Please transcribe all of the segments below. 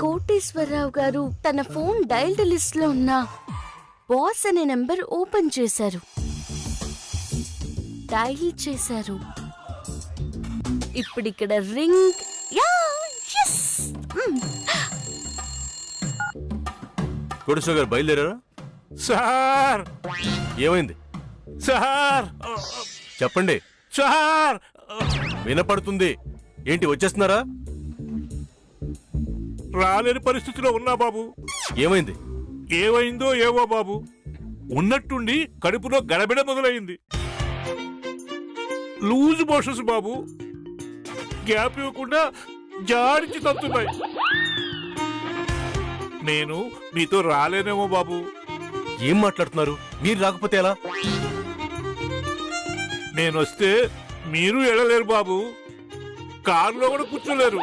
కోటేశ్వరరావు గారు తన phone dialled list లో ఉన్న బాస్ అనే నెంబర్ ఓపెన్ చేశారు, డైల్ చేశారు. ఇప్పుడు ఇక్కడ రింగ్. కోటేశ్వర గారు బయలుదేరారా? సార్ ఏమైంది సార్ చెప్పండి. సార్ వినపడుతుంది. ఏంటి వచ్చేస్తున్నారా? రాలేని పరిస్థితిలో ఉన్నా బాబు. ఏమైంది? ఏమైందో ఏవో బాబు, ఉన్నట్టుండి కడుపులో గడబిడ మొదలైంది. లూజ్ మోషన్స్ బాబు, గ్యాప్ ఇవ్వకుండా జాడించి తప్పుతున్నాయి. నేను మీతో రాలేనేమో బాబు. ఏం మాట్లాడుతున్నారు? మీరు రాకపోతే ఎలా? నేను వస్తే మీరు ఎడలేరు బాబు, కారులో కూడా కూర్చోలేరు.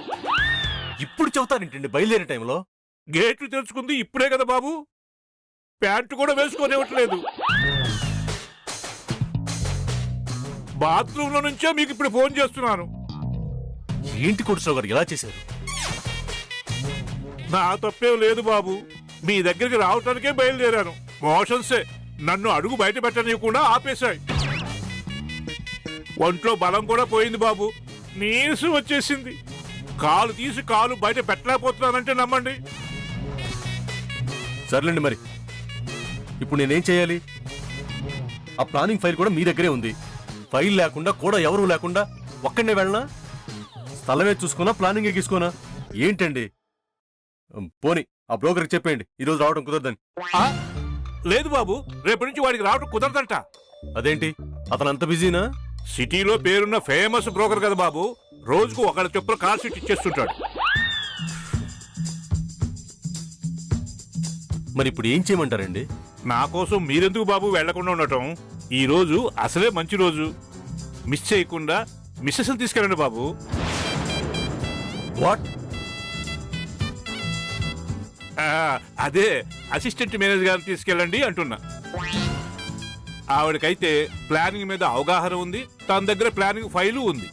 ఇప్పుడు చెబుతానేంటండి బయలుదేరే టైంలో? గేట్లు తెరుచుకుంది ఇప్పుడే కదా బాబు, ప్యాంటు కూడా వేసుకోనివ్వట్లేదు. బాత్రూంలో నుంచే మీకు ఇప్పుడు ఫోన్ చేస్తున్నాను. ఏంటి కోటేశ్వర గారు ఎలా చేశారు? నా తప్పేం లేదు బాబు, మీ దగ్గరికి రావటానికే బయలుదేరాను. మోషన్సే నన్ను అడుగు బయట పెట్టనివ్వకుండా ఆపేశాయి. ఒంట్లో బలం కూడా పోయింది బాబు, నీరసం వచ్చేసింది. కాలు తీసి కాలు బయట పెట్టలేకపోతున్నానంటే నమ్మండి. సర్లేండి, మరి ఇప్పుడు నేనేం చేయాలి? ఆ ప్లానింగ్ ఫైల్ కూడా మీ దగ్గరే ఉంది. ఫైల్ లేకుండా కూడా ఎవరూ లేకుండా ఒక్కడనే వెళ్ళనా? స్థలమే చూసుకున్నా, ప్లానింగే గీసుకోనా? ఏంటండి? పోనీ ఆ బ్రోకర్కి చెప్పేయండి ఈరోజు రావడం కుదరదని. లేదు బాబు, రేపటి నుంచి వాడికి రావడం కుదరదంట. అదేంటి, అతను అంత బిజీనా? సిటీలో పేరున్న ఫేమస్ బ్రోకర్ కదా బాబు, రోజుకు ఒకళ్ళ చొప్పున కాల్ షీట్ ఇచ్చేస్తుంటాడు. మరి ఇప్పుడు ఏం చేయమంటారండి? నా కోసం మీరెందుకు బాబు వెళ్లకుండా ఉండటం? ఈ రోజు అసలే మంచి రోజు, మిస్ చేయకుండా మిస్సెస్ తీసుకెళ్ళండి బాబు. వాట్? అదే అసిస్టెంట్ మేనేజర్ గారిని తీసుకెళ్ళండి అంటున్నా. ఆవిడకైతే ప్లానింగ్ మీద అవగాహన ఉంది, తన దగ్గర ప్లానింగ్ ఫైలు ఉంది.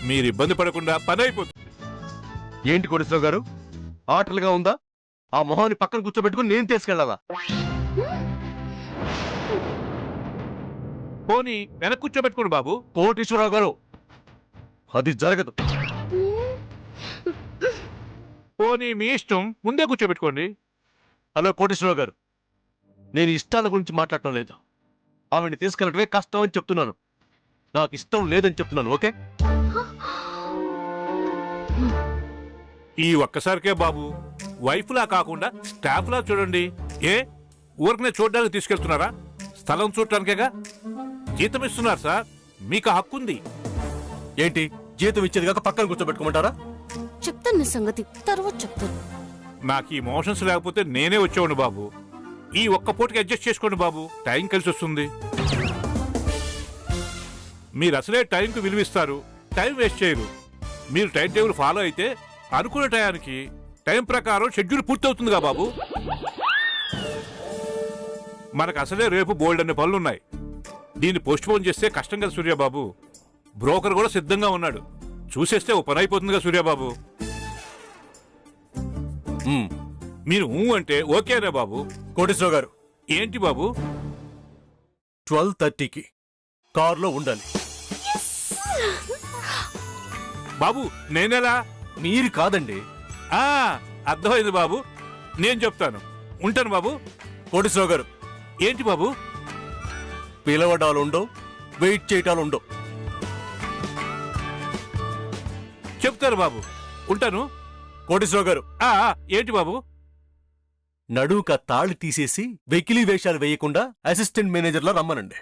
మీరు ఇబ్బంది పడకుండా పని అయిపోతుంది. ఏంటి కోటేశ్వర గారు, ఆటలుగా ఉందా? ఆ మొహాన్ని పక్కన కూర్చోబెట్టుకుని నేను తీసుకెళ్ళాలా? పోనీ వెనక్కి కూర్చోబెట్టుకోండి బాబు. కోటేశ్వరరావు గారు, అది జరగదు. పోనీ మీ ఇష్టం, ముందే కూర్చోబెట్టుకోండి. హలో కోటేశ్వరరావు గారు, నేను ఇష్టాల గురించి మాట్లాడటం లేదు. ఆవిడని తీసుకెళ్ళటమే కష్టం అని చెప్తున్నాను. నాకు ఇష్టం లేదని చెప్తున్నాను. ఓకే? ఈ ఒక్కసారికే బాబు, వైఫ్లా కాకుండా స్టాఫ్లా చూడండి. ఏ ఊరికనే చూడడానికి తీసుకెళ్తున్నారా? స్థలం చూడటానికేగా. జీతం ఇస్తున్నారు సార్, మీకు హక్కు ఉంది. ఏంటి, జీతం ఇచ్చేది కాక పక్కన కూర్చోబెట్టుకోమంటారా? చెప్తాను సంగతి, తర్వాత చెప్తాను. నాకు ఈ మోషన్స్ లేకపోతే నేనే వచ్చేవాడు బాబు. ఈ ఒక్క పూటకి అడ్జస్ట్ చేసుకోండి బాబు, టైం కలిసి వస్తుంది. మీరు అసలే టైంకి విలువిస్తారు, టైం వేస్ట్ చేయరు. మీరు టైం టేబుల్ ఫాలో అయితే అనుకున్న టయానికి టైం ప్రకారం షెడ్యూల్ పూర్తవుతుందిగా బాబు. మనకు అసలే రేపు బోల్డ్ అనే పనులున్నాయి. దీన్ని పోస్ట్ పోన్ చేస్తే కష్టం కదా సూర్యబాబు. బ్రోకర్ కూడా సిద్ధంగా ఉన్నాడు, చూసేస్తే ఓ పని అయిపోతుందిగా సూర్యబాబు. మీరు అంటే ఓకేనే బాబు. కోటేశ్వరరావు గారు, ఏంటి బాబు? 12:30కి కారులో ఉండాలి. బాబు నేనేలా? మీరు కాదండి. అర్థమైంది బాబు, నేను చెప్తాను. ఉంటాను బాబు. కోటేశ్వరరావు గారు, ఏంటి బాబు? పిలవడాలు ఉండవు, వెయిట్ చేయటాలు ఉండవు. చెప్తాను బాబు, ఉంటాను. కోటేశ్వరరావు గారు, ఏంటి బాబు? నడుక తాళి తీసేసి వెకిలీ వేషాలు వేయకుండా అసిస్టెంట్ మేనేజర్లా రమ్మనండి.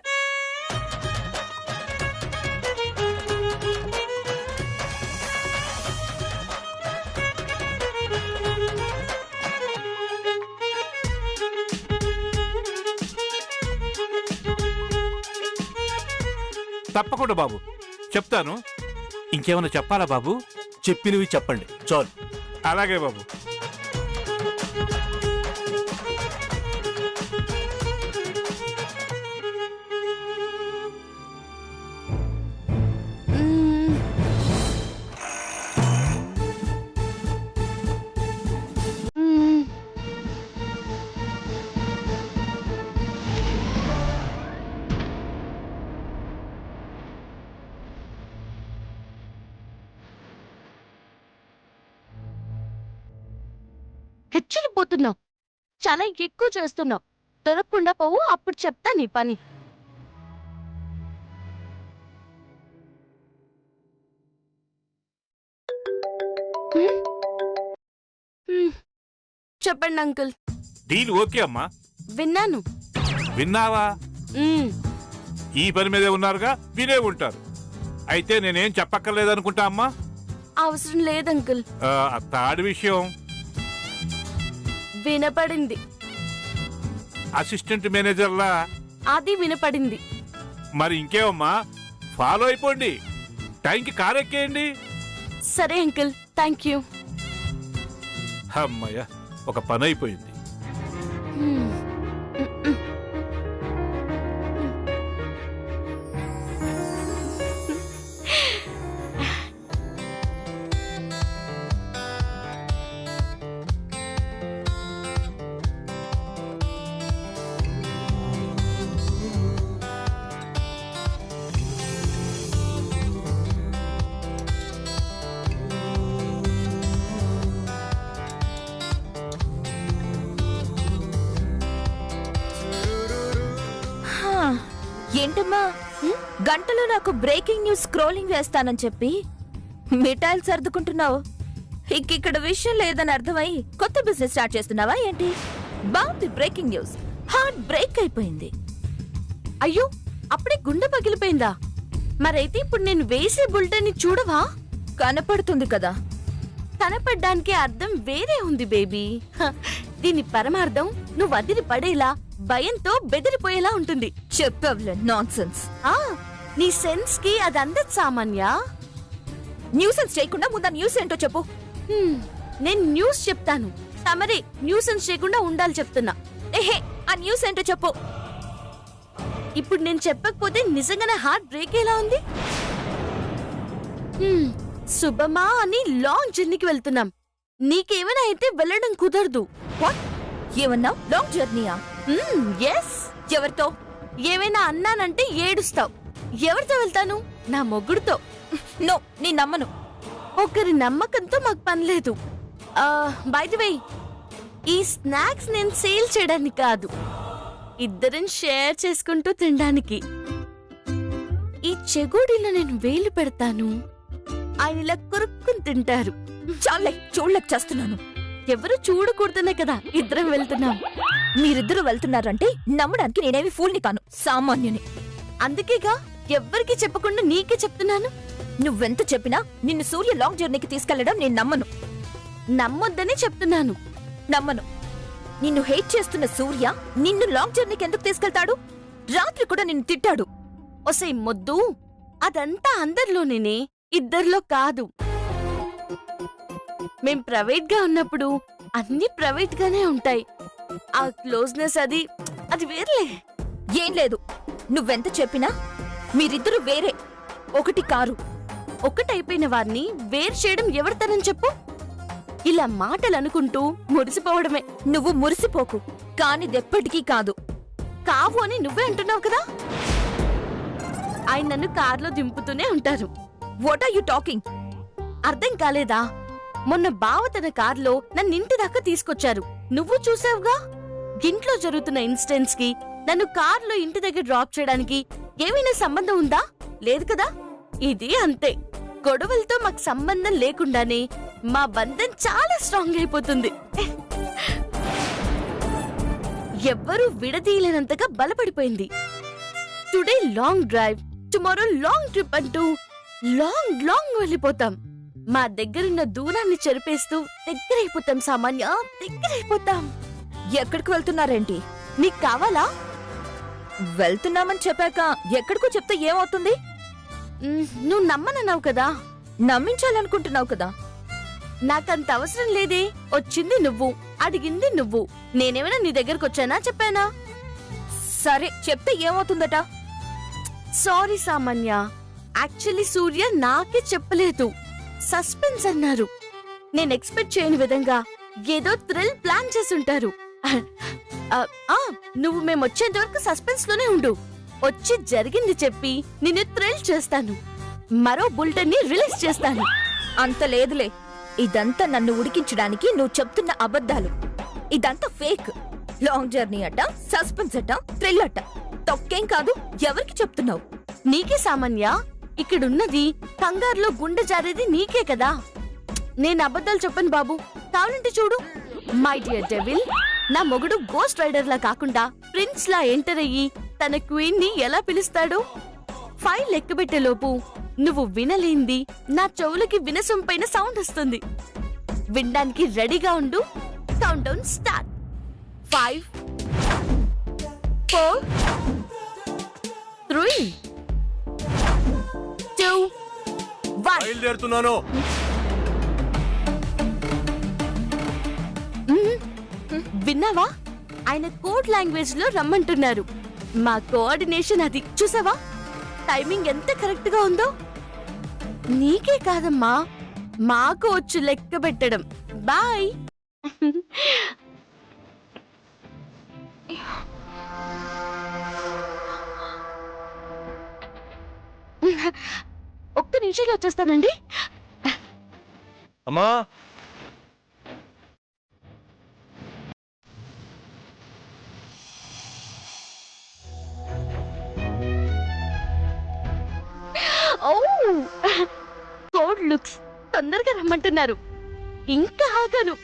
తప్పకుండా బాబు, చెప్తాను. ఇంకేమైనా చెప్పాలా బాబు? చెప్పినవి చెప్పండి చాలు. అలాగే బాబు. హెచ్చరిపోతున్నావు. చాలా ఎక్కువ చేస్తున్నావు. దొరకకుండా పోవు, అప్పుడు చెప్తా నీ పని. చెప్పండి అంకుల్. డీల్ ఓకే అమ్మా. విన్నాను. విన్నావా? మ్మ్. ఈ పని మీదే ఉన్నారుగా, వినే ఉంటారు. అయితే నేనేం చెప్పక్కర్లేదనుకుంటా అమ్మా. అవసరం లేదు అంకుల్. థర్డ్ విషయం, వినపడింది. అసిస్టెంట్ మేనేజర్లా అది వినపడింది. మరి ఇంకేమమ్మా, ఫాలో అయిపోండి, టైంకి కారెక్కేయండి. సరే అంకుల్, థ్యాంక్ యూ. అమ్మయ్య, ఒక పని అయిపోయింది. ఏంటమ్మా, గంటలో నాకు బ్రేకింగ్ న్యూస్ స్క్రోలింగ్ వేస్తానని చెప్పి మిఠాయిలు సర్దుకుంటున్నావు. ఇక్కడ విషయం లేదని అర్థమై కొత్త బిజినెస్ స్టార్ట్ చేస్తున్నావా ఏంటి? బాగుంది, బ్రేకింగ్ న్యూస్. హార్ట్ బ్రేక్ అయిపోయింది. అయ్యో, అప్పుడే గుండె పగిలిపోయిందా? మరైతే ఇప్పుడు నేను వేసే బుల్టని చూడవా? కనపడుతుంది కదా. కనపడ్డానికి అర్థం వేరే ఉంది బేబీ. దీని పరమార్థం నువ్వు వదిలి పడేలా, భయంతో బెదిరిపోయేలా ఉంటుంది. చెప్పవలే నాన్సెన్స్. నీ సెన్స్ కి అది అందదు సామాన్య. న్యూసెన్స్ చేయకుండా ముందా న్యూస్ ఏంటో చెప్పు. నేను న్యూస్ చెప్తాను, తమరే న్యూసెన్స్ చేయకుండా ఉండాలి చెప్తున్నా. ఏహే, ఆ న్యూస్ ఏంటో చెప్పు. ఇప్పుడు నేను చెప్పకపోతే నిజంగానే హార్ట్ బ్రేక్ ఎలా ఉంది. శుభమా అని లాంగ్ జర్నీకి వెళ్తున్నాం. నీకేమైనా అయితే వెళ్ళడం కుదరదు. వాట్? ఏమన్నావు? లాంగ్ జర్నీయా? ఎస్. ఎవరితో? ఏమైనా అన్నానంటే ఏడుస్తావు. ఎవరితో వెళ్తాను? నా మొగ్గుడుతో. నో, నీ నమ్మను. ఒకరి నమ్మకంతో మాకు పని లేదు. బై ది వే, ఈ స్నాక్స్ నేను సేల్ చేయడానికి కాదు, ఇద్దరం షేర్ చేసుకుంటూ తినడానికి. ఈ చెగోడీలో నేను వేలు పెడతాను, ఆయన ఇలా కొరుక్కుని తింటారు. చాలే, చూడలేక చేస్తున్నాను. ఎవరు చూడకూడదనే కదా ఇద్దరం వెళ్తున్నాం. మీరిద్దరూ వెళ్తున్నారంటే నమ్మడానికి నేనేమి ఫూల్ని కాను, సామాన్యుని. అందుకేగా ఎవ్వరికి చెప్పకుండా నీకే చెప్తున్నాను. నువ్వెంత చెప్పినా నిన్ను సూర్య లాంగ్ జర్నీకి తీసుకెళ్లడం నేను నమ్మను. నమ్మొద్దని చెప్తున్నాను. నమ్మను. నిన్ను హేట్ చేస్తున్న సూర్య నిన్ను లాంగ్ జర్నీకి ఎందుకు తీసుకెళ్తాడు? రాత్రి కూడా నిన్ను తిట్టాడు. ఒసే మొద్దు, అదంతా అందరిలోనేనే, ఇద్దరిలో కాదు. మేం ప్రైవేట్ గా ఉన్నప్పుడు అన్ని ప్రైవేట్ గానే ఉంటాయి. ఆ క్లోజ్నెస్ అది వేర్లే. ఏం లేదు, నువ్వెంత చెప్పినా మీరిద్దరూ వేరే, ఒకటి కారు. ఒకటైపోయిన వారిని వేరు చేయడం ఎవరితనం చెప్పు? ఇలా మాటలు అనుకుంటూ మురిసిపోవడమే. నువ్వు మురిసిపోకు, కానిదెప్పటికీ కాదు. కావు అని నువ్వే అంటున్నావు కదా. ఆయన నన్ను కార్లో దింపుతూనే ఉంటారు. What are you talking? అర్థం కాలేదా? మొన్న బావ తన కార్లో నన్ను ఇంటి దాకా తీసుకొచ్చారు. నువ్వు చూసావుగా. ఇంట్లో జరుగుతున్న ఇన్సిడెంట్స్ కి నన్ను కార్లో ఇంటి దగ్గర డ్రాప్ చేయడానికి ఏమైనా సంబంధం ఉందా? లేదు కదా. ఇది అంతే. గొడవలతో మాకు సంబంధం లేకుండానే మా బంధం చాలా స్ట్రాంగ్ అయిపోతుంది. ఎవ్వరూ విడదీయలేనంతగా బలపడిపోయింది. Today long drive, tomorrow long trip అంటూ లాంగ్ లాంగ్ వెళ్ళిపోతాం. మా దగ్గరున్న దూరాన్ని చెరిపేస్తూ దగ్గరైపోతాం. సామాన్య దగ్గరైపోతాం. ఎక్కడికి వెళ్తున్నారేంటి? నీకు కావాలా? వెళ్తున్నామని చెప్పాక ఎక్కడికో చెప్తే ఏమవుతుంది? నువ్వు నమ్మనన్నావు కదా. నమ్మించాలనుకుంటున్నావు కదా. నాకంత అవసరం లేదే. వచ్చింది నువ్వు, అడిగింది నువ్వు. నేనేమైనా నీ దగ్గరకు వచ్చానా చెప్పానా? సరే, చెప్తే ఏమవుతుందట? సారీ సామాన్య, యాక్చువల్లీ సూర్య నాకే చెప్పలేదు. సస్పెన్స్ అన్నారు. నేను ఎక్స్పెక్ట్ చేయని విధంగా ఏదో థ్రిల్ ప్లాన్ చేసుంటారు. నువ్వు మేము వచ్చేంత వరకు సస్పెన్స్ లోనే ఉండు. వచ్చి జరిగింది చెప్పి నిన్ను థ్రిల్ చేస్తాను. మరో బులెటిన్ ని రిలీజ్ చేస్తాను. అంత లేదులే. ఇదంతా నన్ను ఉడికించడానికి నువ్వు చెప్తున్న అబద్ధాలు. ఇదంతా ఫేక్. లాంగ్ జర్నీ అట, సస్పెన్స్ అట, థ్రిల్ అట. తొక్కేం కాదు. ఎవరికి చెప్తున్నావు? నీకే సామాన్య. ఇక్కడున్నది కంగారులో గుండె జారేది నీకే కదా. నేను అబద్ధాలు చెప్పను బాబు. కావాలంటే చూడు. మై డియర్ డెవిల్, నా మొగుడు గోస్ట్ రైడర్ లా కాకుండా ప్రిన్స్ లా ఎంటర్ అయ్యి తన క్వీన్ ని ఎలా పిలుస్తాడు? ఫైల్ లెక్కబెట్టే లోపు నువ్వు వినలేంది నా చెవులకి వినసొంపైన సౌండ్ వస్తుంది. వినడానికి రెడీగా ఉండు. Count down start. 5 4 3 2 1. బయలుదేరుతున్నాను. విన్నావా? ఆయన కోడ్ లాంగ్వేజ్ లో రమ్మంటున్నారు. మా కోఆర్డినేషన్ అది చూసావా? టైమింగ్ ఎంత కరెక్ట్ గా ఉందో. నీకే కాదమ్మా, మాకు వచ్చు లెక్క పెట్టడం. బాయ్. ఒక్క నిమిషంలో వచ్చేస్తానండి. అమ్మా, కోడ్ లుక్స్ తొందరగా రమ్మంటున్నారు. ఇంకా ఆగను.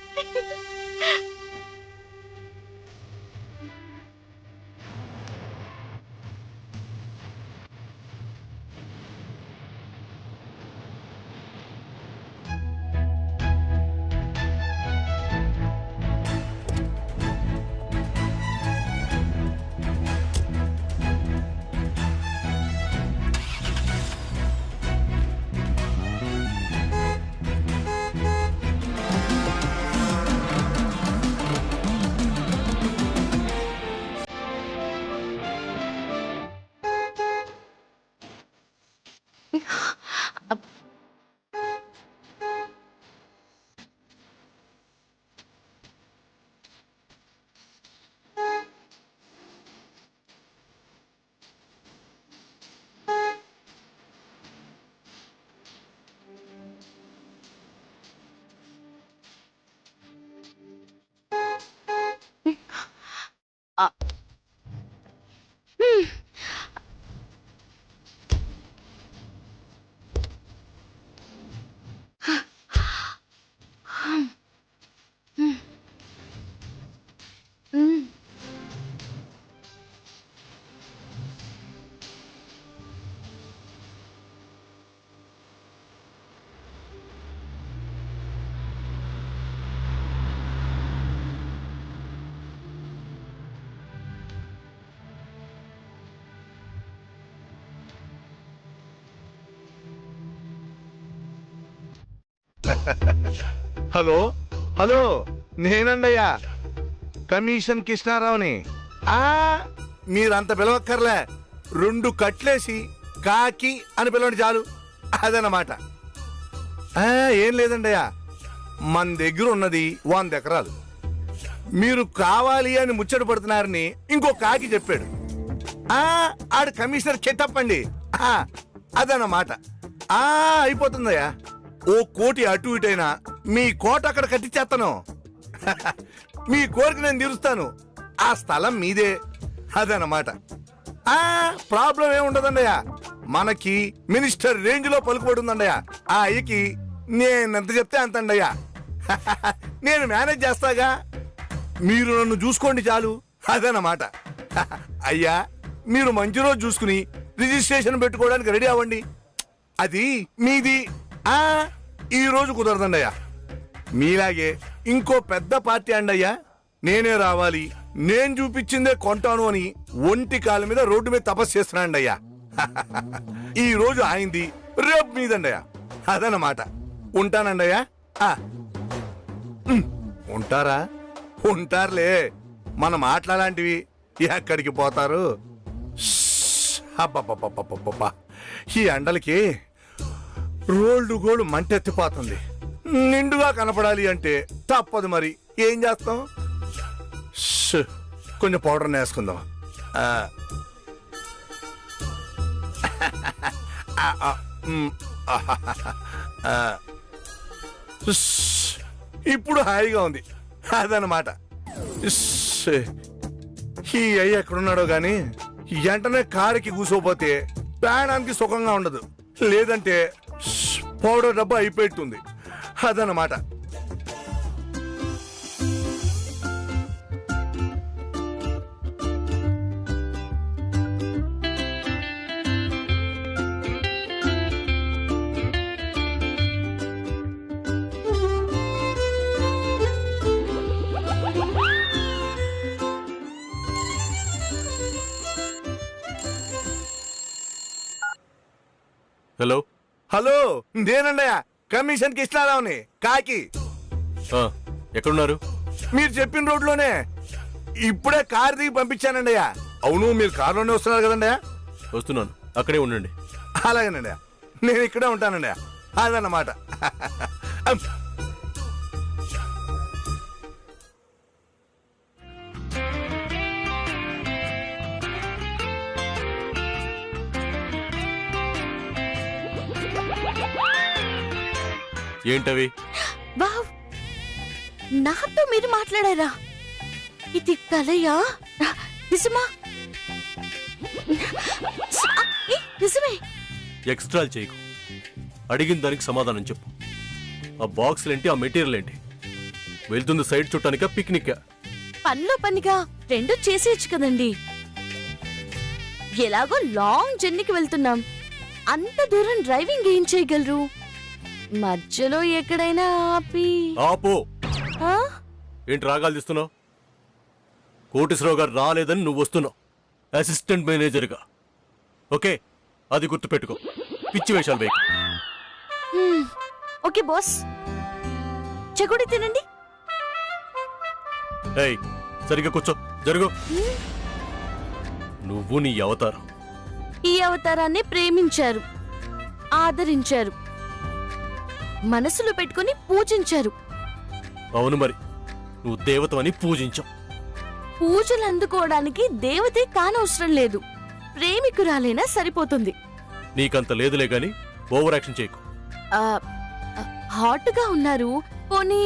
హలో హలో, నేనండయ్యా, కమిషన్ కృష్ణారావుని. మీరంత పిలవక్కర్లే. 2 కట్లేసి కాకి అని పిలవండి చాలు. అదన్నమాట. ఏం లేదండయ్యా, మన దగ్గర ఉన్నది 100 ఎకరాలు. మీరు కావాలి అని ముచ్చట పడుతున్నారని ఇంకో కాకి చెప్పాడు. ఆడు కమిషనర్ కెట్టప్పండి. అదన్నమాట. అయిపోతుందయ్యా. 1 కోటి అటు ఇటైనా మీ కోట అక్కడ కట్టించేస్తాను. మీ కోరిక నేను తీరుస్తాను. ఆ స్థలం మీదే. అదన్నమాట. ప్రాబ్లం ఏముండదండయ్యా. మనకి మినిస్టర్ రేంజ్ లో పలుకుబడి ఉందండయ్యా. ఆ అయ్యకి నేనెంత చెప్తే అంతండయ్యా. నేను మేనేజ్ చేస్తాగా. మీరు నన్ను చూసుకోండి చాలు. అదన్నమాట. అయ్యా, మీరు మంచి రోజు చూసుకుని రిజిస్ట్రేషన్ పెట్టుకోవడానికి రెడీ అవ్వండి. అది మీది. ఈ రోజు కుదరదండయ్యా. మీలాగే ఇంకో పెద్ద పార్టీ అండయ్యా. నేనే రావాలి, నేను చూపించిందే కొంటాను అని ఒంటి కాళ్ళ మీద రోడ్డు మీద తపస్సు చేస్తున్నాండయ్యా. ఈ రోజు ఆయింది, రేపు మీదండయ్యా. అదన్నమాట. ఉంటానండయ్యా. ఉంటారా? ఉంటారులే. మన మాట్లాలాంటివి ఎక్కడికి పోతారు? అబ్బబ్బబ్బబ్బబ్బబ్బా, ఈ ఎండలకి రోల్డ్ గోల్డ్ మంటెత్తిపోతుంది. నిండుగా కనపడాలి అంటే తప్పదు. మరి ఏం చేస్తాం? కొంచెం పౌడర్ వేసుకుందాం. ఇప్పుడు హాయిగా ఉంది అదనమాట. ఈ అయ్య ఎక్కడున్నాడో గాని వెంటనే కారుకి కూసోపోతే ప్రయాణానికి సుఖంగా ఉండదు, లేదంటే పౌడర్ డబ్బా అయిపోతుంది అదనమాట. హలో. హలో, నేనండయ్యా కమిషన్కి ఇస్తారావుని కాకి. ఎక్కడున్నారు? మీరు చెప్పిన రోడ్లోనే ఇప్పుడే కారు దిగి పంపించానండయ్యా. అవును, మీరు కారులోనే వస్తున్నారు కదండయ్యా? వస్తున్నాను, అక్కడే ఉండండి. అలాగేనండి, నేను ఇక్కడే ఉంటానండి. అదన్నమాట. ఏంటవి? వావ్, నాతో మీరు మాట్లాడారా? ఇది కలయా? నిజమా? నిజమే. ఎక్స్ట్రాలు చేయకు, అడిగిన దానికి సమాధానం చెప్పు. ఆ బాక్సులేంటి, ఆ మెటీరియల్ ఏంటి? వెళ్తుంది సైడ్ చుట్టానికా పిక్నిక్? పనిలో పనిగా రెండు చేసేయచ్చు కదండి. ఎలాగో లాంగ్ జర్నీకి వెళ్తున్నాం, అంత దూరం డ్రైవింగ్ ఏం చేయగలరు? మధ్యలో ఎక్కడైనా ఆపి. ఆపో. ఆ? ఏంటి రాగాలు తీస్తున్నావు? కోటేశ్వరరావు గారు రాలేదని నువ్వు వస్తున్నావు అసిస్టెంట్ మేనేజర్గా. ఓకే, అది గుర్తుపెట్టుకో. పిచ్చి వేషాలు వేయకు. ఓకే బాస్, చెకుడి తినండి. ఏయ్, సరిగ్గా కూర్చో, జరుగు. నువ్వు నీ అవతారం. ఈ అవతారాన్ని ప్రేమించారు, ఆదరించారు, మనసులో పెట్టుకుని పూజించారు. అవును, మరి నువ్వు దేవతవని పూజించావు. పూజలు అందుకోవడానికి దేవతే కానవసరం లేదు, ప్రేమికురాలైనా సరిపోతుంది. నీకంత లేదులే గాని ఓవర్ యాక్షన్ చేయకు. హాట్ గా ఉన్నారు, పోనీ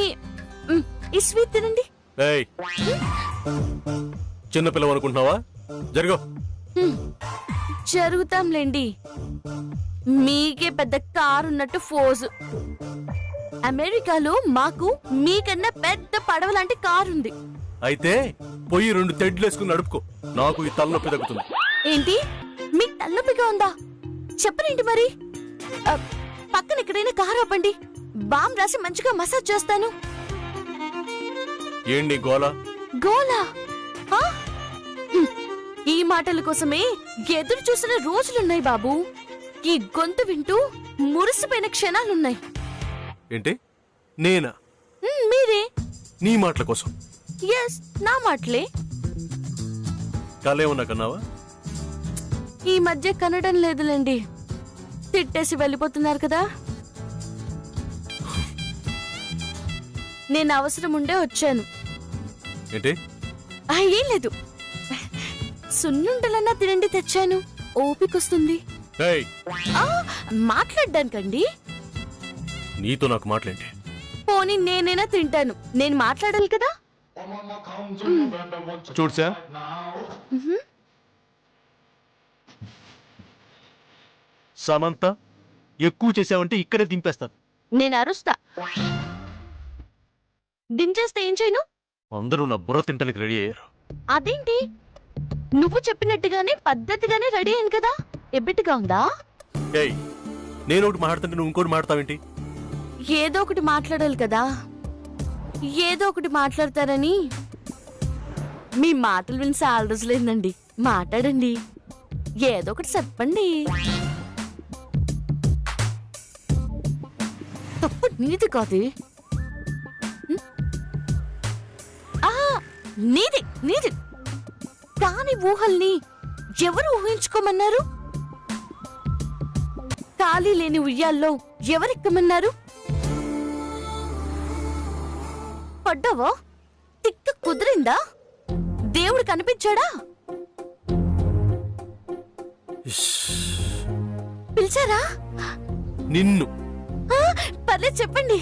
ఈ స్వీట్ తినండి. ఏయ్, చిన్నపిల్లవ అనుకుంటున్నావా? జరుగు. జరుగుతాంలేండి, మీకే పెద్ద కారు ఉన్నట్టు ఫోజు. అమెరికాలో మాకు మీకన్నా పెద్ద పడవ లాంటి కారు ఉంది. అయితే పోయి 2 తెడ్లు వేసుకుని నడుపుకో, నాకు ఈ తలనొప్పి తగ్గుతుంది. ఏంటి, మీకు తలనొప్పిగా ఉందా? చెప్పరేంటి మరి? పక్కన ఎక్కడైనా కారు ఆపండి, బామ్ రాసి మంచిగా మసాజ్ చేస్తాను. ఏంటి గోలా? గోలా? ఈ మాటల కోసమే ఎదురు చూసిన రోజులున్నాయి బాబు. ఈ గొంతు వింటూ మురిసిపోయిన క్షణాలున్నాయి. ఏంటి, నేనా? మీరే. నీ మాటల కోసం? ఎస్, నా మాటలే. కలేమన్నా కన్నావా? ఈ మధ్య కనడం లేదులేండి, తిట్టేసి వెళ్ళిపోతున్నారు కదా. నేను అవసరం ఉండే వచ్చాను. ఏంటి? ఏం లేదు, సున్నుండలన్నా తినండి తెచ్చాను, ఓపికొస్తుంది. ఏయ్, మాట్లాడ్డానికండి. నీతో నాకు మాట్లాండి. పోనీ నేనైనా తింటాను, నేను మాట్లాడాలి కదా. చూడు సార్, సమంత ఎక్కువ చేసావంటే ఇక్కడే దింపేస్తాను. నేను అరుస్తా. దించేస్తే ఏం చేయను? అందరూ నా బుర్ర తింటానికి రెడీ అయ్యారు. అదేంటి, నువ్వు చెప్పినట్టుగానే పద్ధతిగానే రెడీ అయ్యాను కదా, ఎబ్బెట్టుగా ఉందా? ఏయ్, నేను ఒకటి మాట్లాడుతుంటే నువ్వు ఇంకోటి మాట్లాడతావేంటి? ఏదో ఒకటి మాట్లాడాలి కదా, ఏదో ఒకటి మాట్లాడతారని. మీ మాటలు విని చాలా రోజులేందండి, మాట్లాడండి, ఏదో ఒకటి చెప్పండి. తప్పు నీది కాదు, నీది నీది. కాని ఊహల్ని ఎవరు ఊహించుకోమన్నారు? ఖాళీ లేని ఉయ్యాల్లో ఎవరెక్కమన్నారు? పడ్డావా? తిక్క కుదిరిందా? దేవుడు కనిపించాడా? పిలిచారా? నిన్ను. పర్లేదు చెప్పండి.